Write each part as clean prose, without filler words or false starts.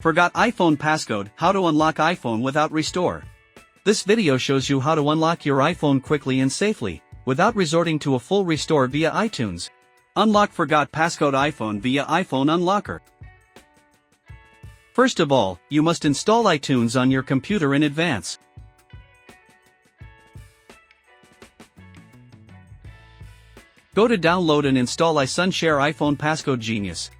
Forgot iPhone passcode: how to unlock iPhone without restore. This video shows you how to unlock your iPhone quickly and safely, without resorting to a full restore via iTunes. Unlock Forgot Passcode iPhone via iPhone Unlocker. First of all, you must install iTunes on your computer in advance. Go to download and install iSunshare iPhone Passcode Genius.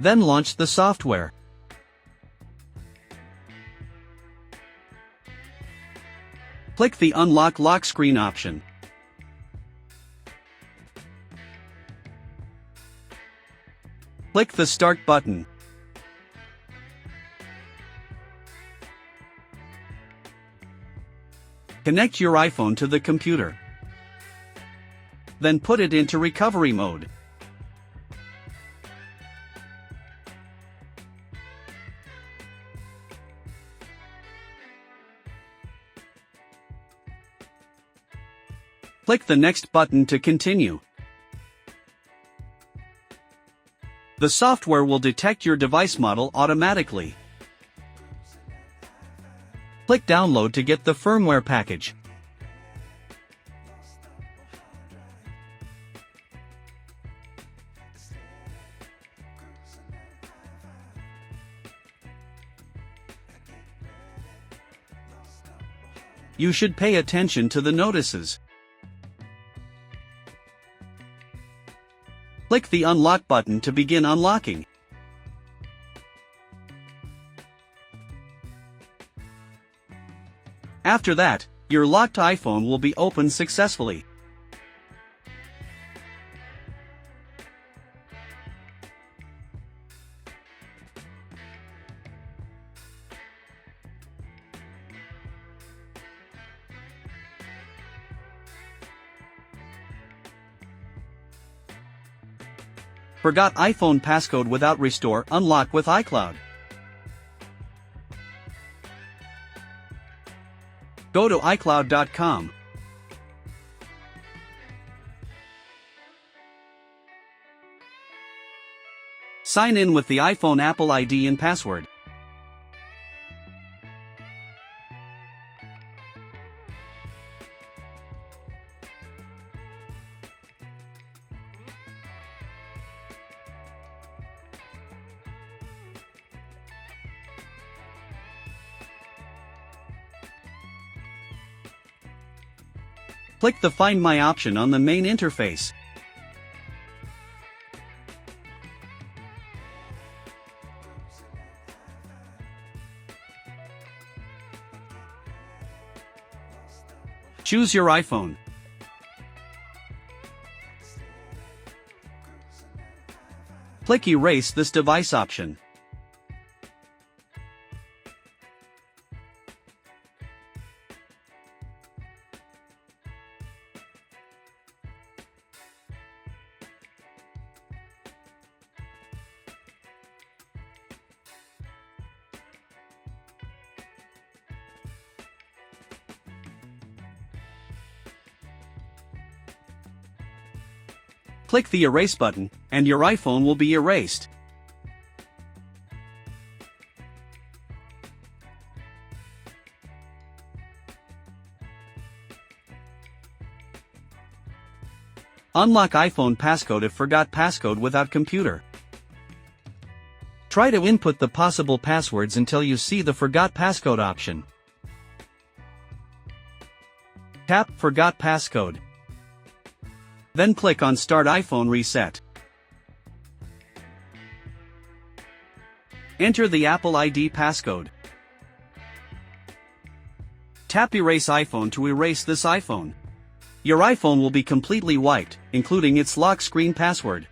Then launch the software. Click the Unlock Lock Screen option. Click the Start button. Connect your iPhone to the computer. Then put it into recovery mode. Click the Next button to continue. The software will detect your device model automatically. Click Download to get the firmware package. You should pay attention to the notices. Click the Unlock button to begin unlocking. After that, your locked iPhone will be opened successfully. Forgot iPhone passcode without restore: unlock with iCloud. Go to iCloud.com. Sign in with the iPhone Apple ID and password. Click the Find My option on the main interface. Choose your iPhone. Click Erase this device option. Click the Erase button, and your iPhone will be erased. Unlock iPhone Passcode if forgot passcode without computer. Try to input the possible passwords until you see the Forgot Passcode option. Tap Forgot Passcode. Then click on Start iPhone Reset. Enter the Apple ID passcode. Tap Erase iPhone to erase this iPhone. Your iPhone will be completely wiped, including its lock screen password.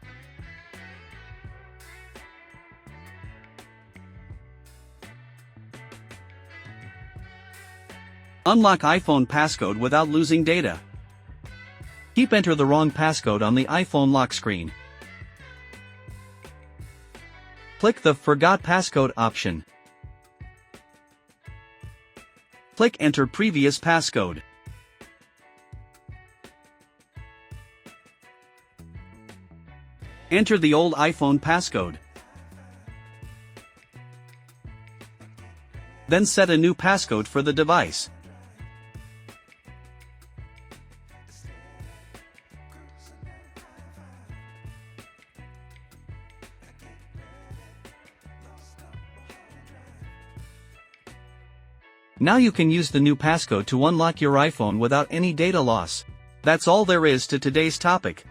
Unlock iPhone passcode without losing data. Enter the wrong passcode on the iPhone lock screen. Click the Forgot Passcode option. Click Enter Previous Passcode. Enter the old iPhone passcode. Then set a new passcode for the device. Now you can use the new passcode to unlock your iPhone without any data loss. That's all there is to today's topic.